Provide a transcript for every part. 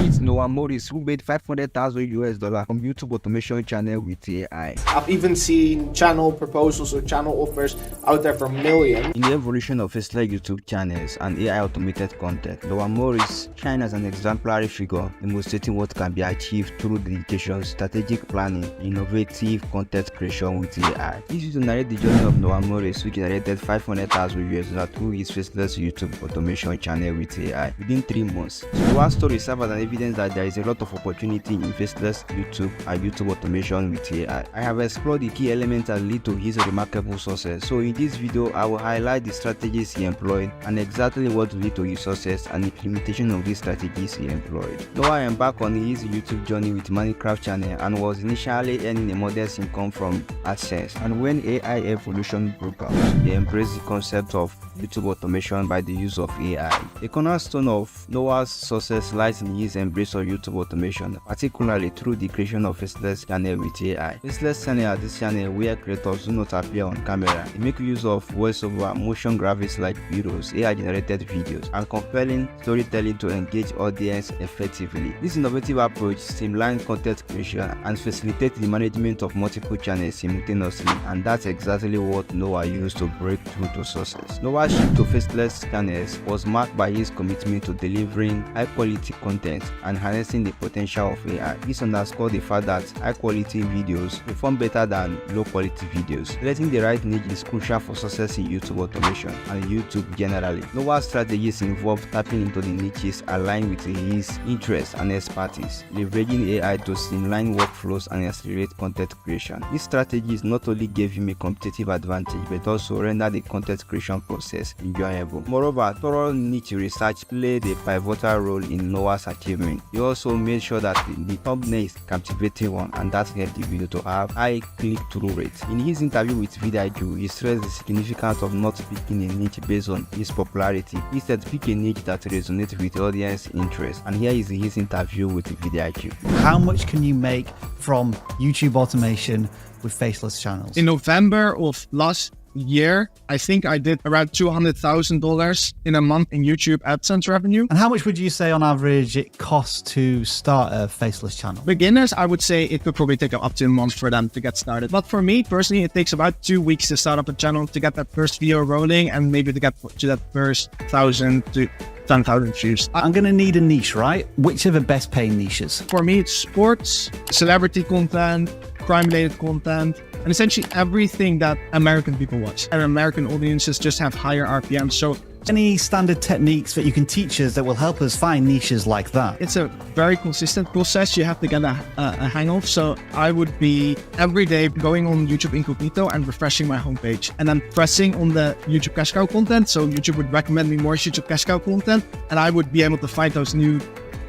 Meet Noah Morris, who made $500,000 from YouTube automation channel with AI. I've even seen channel proposals or channel offers out there for millions. In the evolution of faceless YouTube channels and AI automated content, Noah Morris shines as an exemplary figure, demonstrating what can be achieved through dedication, strategic planning, innovative content creation with AI. This is to narrate the journey of Noah Morris, who generated $500,000 through his faceless YouTube automation channel with AI within 3 months. Noah's story serves as an evidence that there is a lot of opportunity in faceless YouTube and YouTube automation with AI. I have explored the key elements that lead to his remarkable success. So in this video, I will highlight the strategies he employed and exactly what led to his success and implementation of these strategies he employed. Noah embarked on his YouTube journey with Minecraft channel and was initially earning a modest income from AdSense. And when AI evolution broke out, he embraced the concept of YouTube automation by the use of AI. The cornerstone of Noah's success lies in his embrace of YouTube automation, particularly through the creation of faceless channel with AI. Faceless channel are this channel where creators do not appear on camera. They make use of voiceover, motion graphics like videos, AI-generated videos, and compelling storytelling to engage audience effectively. This innovative approach streamlines content creation and facilitates the management of multiple channels simultaneously, and that's exactly what Noah used to break through to success. Noah's shift to faceless channels was marked by his commitment to delivering high-quality content and harnessing the potential of AI. This underscored the fact that high-quality videos perform better than low-quality videos. Selecting the right niche is crucial for success in YouTube automation and YouTube generally. Noah's strategies involve tapping into the niches aligned with his interests and expertise, leveraging AI to streamline workflows and accelerate content creation. These strategies not only gave him a competitive advantage but also rendered the content creation process enjoyable. Moreover, thorough niche research played a pivotal role in Noah's achievement. He also made sure that the thumbnail is captivating one, and that helped the video to have high click-through rates. In his interview with vidIQ, he stressed the significance of not picking a niche based on its popularity. Instead, pick a niche that resonates with audience interest. And here is his interview with vidIQ. How much can you make from YouTube automation with faceless channels? In November of last year, I think I did around $200,000 in a month in YouTube AdSense revenue. And how much would you say on average it costs to start a faceless channel? Beginners, I would say it could probably take up to a month for them to get started. But for me personally, it takes about 2 weeks to start up a channel, to get that first video rolling, and maybe to get to that first 1,000 to 10,000 views. I'm going to need a niche, right? Which are the best paying niches? For me, it's sports, celebrity content, crime-related content, and essentially everything that American people watch. And American audiences just have higher RPM. So any standard techniques that you can teach us that will help us find niches like that? It's a very consistent process you have to get a hang of. So I would be every day going on YouTube Incognito and refreshing my homepage, and then pressing on the YouTube Cash Cow content. So YouTube would recommend me more YouTube Cash Cow content, and I would be able to find those new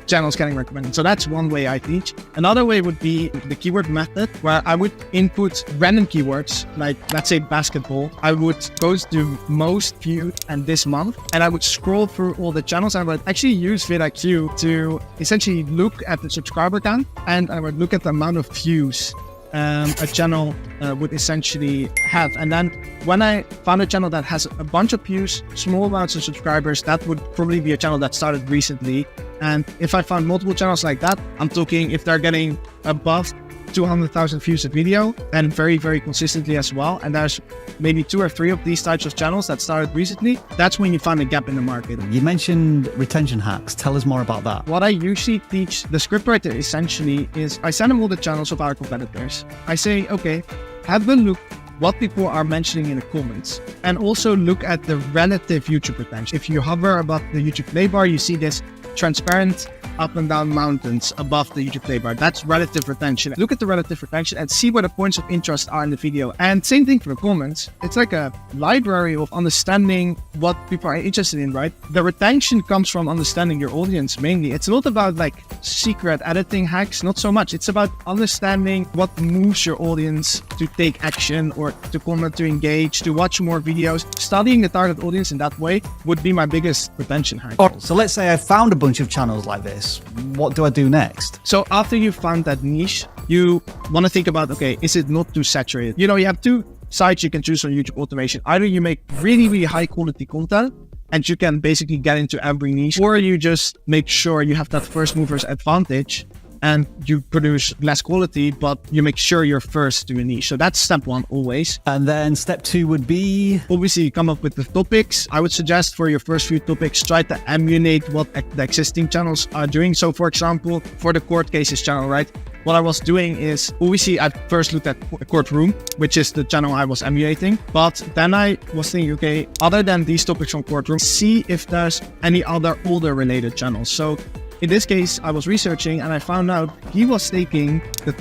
channels getting recommended. So that's one way I teach. Another way would be the keyword method, where I would input random keywords, like let's say basketball. I would go to most viewed and this month, and I would scroll through all the channels. I would actually use vidIQ to essentially look at the subscriber count, and I would look at the amount of views a channel would essentially have. And then when I found a channel that has a bunch of views, small amounts of subscribers, that would probably be a channel that started recently. And if I found multiple channels like that, I'm talking if they're getting above 200,000 views a video, and very, very consistently as well, and there's maybe 2 or 3 of these types of channels that started recently, that's when you find a gap in the market. You mentioned retention hacks. Tell us more about that. What I usually teach the scriptwriter essentially is I send them all the channels of our competitors. I say, okay, have a look what people are mentioning in the comments, and also look at the relative YouTube retention. If you hover above the YouTube play bar, you see this transparent up and down mountains above the YouTube play bar. That's relative retention. Look at the relative retention and see where the points of interest are in the video. And same thing for the comments. It's like a library of understanding what people are interested in, right? The retention comes from understanding your audience mainly. It's not about like secret editing hacks, not so much. It's about understanding what moves your audience to take action or to comment, to engage, to watch more videos. Studying the target audience in that way would be my biggest retention hack. So let's say I found a bunch of channels like this. What do I do next? So after you found that niche, you want to think about, okay, is it not too saturated? You know, you have 2 sites you can choose on YouTube automation. Either you make really, really high quality content, and you can basically get into every niche, or you just make sure you have that first mover's advantage and you produce less quality, but you make sure you're first to a niche. So that's step one always. And then step 2 would be? Obviously, you come up with the topics. I would suggest for your first few topics, try to emulate what the existing channels are doing. So for example, for the court cases channel, right? What I was doing is, obviously, I first looked at Courtroom, which is the channel I was emulating. But then I was thinking, okay, other than these topics from Courtroom, see if there's any other older related channels. So in this case, I was researching and I found out he was taking the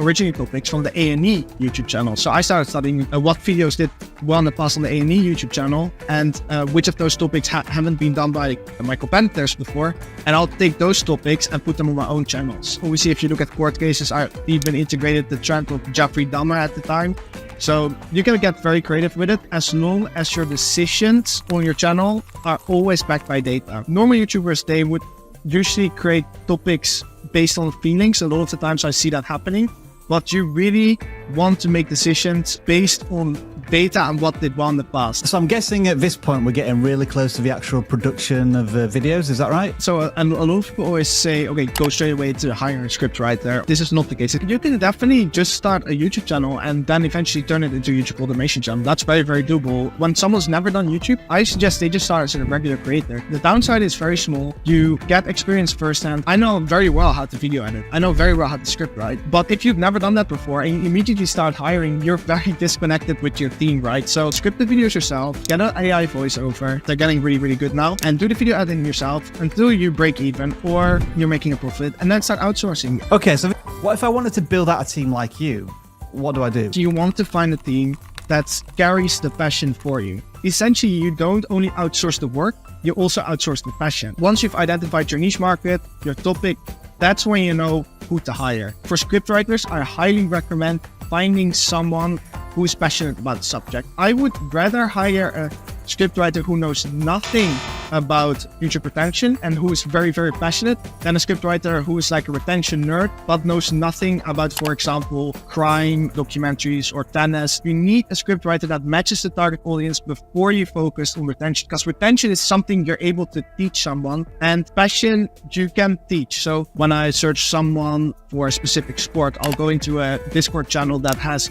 original topics from the A&E YouTube channel. So I started studying what videos did well in the past on the A&E YouTube channel, and which of those topics haven't been done by my competitors before. And I'll take those topics and put them on my own channels. Obviously, if you look at court cases, I even integrated the trend of Jeffrey Dahmer at the time. So you can get very creative with it as long as your decisions on your channel are always backed by data. Normal YouTubers, they would usually create topics based on feelings. A lot of the times I see that happening, but you really want to make decisions based on data and what did well in the past. So I'm guessing at this point we're getting really close to the actual production of videos, is that right? So and a lot of people always say, okay, go straight away to hiring a script writer. This is not the case. You can definitely just start a YouTube channel and then eventually turn it into a YouTube automation channel. That's very, very doable. When someone's never done YouTube, I suggest they just start as a regular creator. The downside is very small. You get experience firsthand. I know very well how to video edit. I know very well how to script write. But if you've never done that before and you immediately start hiring, you're very disconnected with your team, right? So script the videos yourself, get an AI voiceover. They're getting really, really good now, and do the video editing yourself until you break even or you're making a profit, and then start outsourcing. Okay, so what if I wanted to build out a team like you? What do I do? So you want to find a team that carries the passion for you. Essentially, you don't only outsource the work, you also outsource the passion. Once you've identified your niche market, your topic, that's when you know who to hire. For script writers, I highly recommend finding someone who is passionate about the subject. I would rather hire a scriptwriter who knows nothing about YouTube retention and who is very, very passionate than a scriptwriter who is like a retention nerd but knows nothing about, for example, crime, documentaries, or tennis. You need a scriptwriter that matches the target audience before you focus on retention, because retention is something you're able to teach someone, and passion you can teach. So when I search someone for a specific sport, I'll go into a Discord channel that has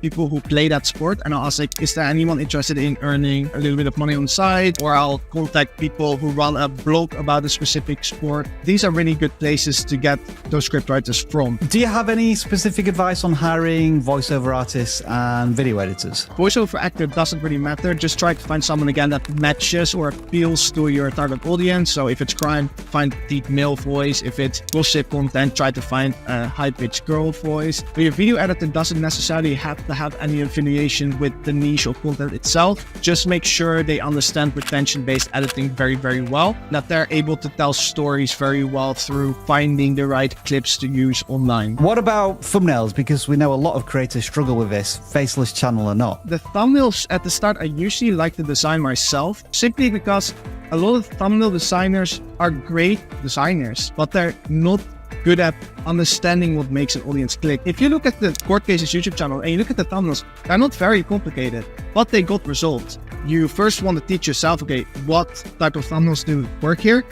people who play that sport, and I'll ask, like, is there anyone interested in earning a little bit of money on the side? Or I'll contact people who run a blog about a specific sport. These are really good places to get those scriptwriters from. Do you have any specific advice on hiring voiceover artists and video editors? Voiceover actor doesn't really matter. Just try to find someone, again, that matches or appeals to your target audience. So if it's crime, find deep male voice. If it's gossip content, try to find a high-pitched girl voice. But your video editor doesn't necessarily have to have any affiliation with the niche or content itself. Just make sure they understand retention-based editing very, very well, that they're able to tell stories very well through finding the right clips to use online. What about thumbnails? Because we know a lot of creators struggle with this, Faceless channel or not. The thumbnails at the start, I usually like to design myself, simply because a lot of thumbnail designers are great designers, but they're not good at understanding what makes an audience click. If you look at the Court Cases YouTube channel and you look at the thumbnails, they're not very complicated, but they got results. You first want to teach yourself, okay, what type of thumbnails do work here?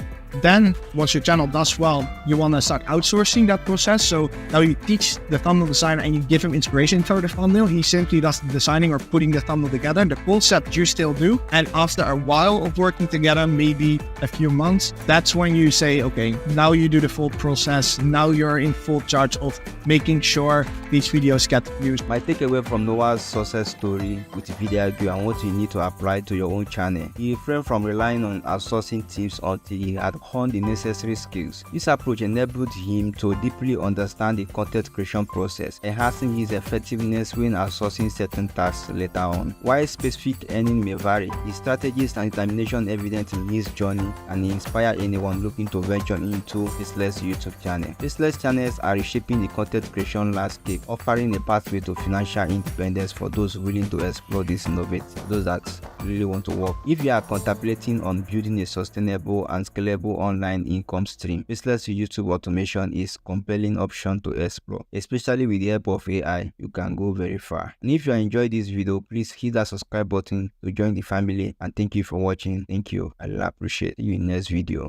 Then, once your channel does well, you want to start outsourcing that process. So now you teach the thumbnail designer and you give him inspiration for the thumbnail. He simply does the designing or putting the thumbnail together. The concept you still do. And after a while of working together, maybe a few months, that's when you say, okay, now you do the full process. Now you're in full charge of making sure these videos get views. My takeaway from Noah's success story with VidIQ and what you need to apply to your own channel. He refrained from relying on outsourcing teams until he had honed the necessary skills. This approach enabled him to deeply understand the content creation process, enhancing his effectiveness when outsourcing certain tasks later on. While specific earning may vary, his strategies and determination evident in his journey, and he inspires anyone looking to venture into Faceless YouTube channel. Faceless channels are reshaping the content creation landscape, offering a pathway to financial independence for those willing to explore this innovative, those that really want to work. If you are contemplating on building a sustainable and scalable reliable online income stream. Faceless YouTube automation is a compelling option to explore, especially with the help of AI. You can go very far. And if you enjoyed this video, please hit that subscribe button to join the family, and thank you for watching. Thank you. I really appreciate you in next video.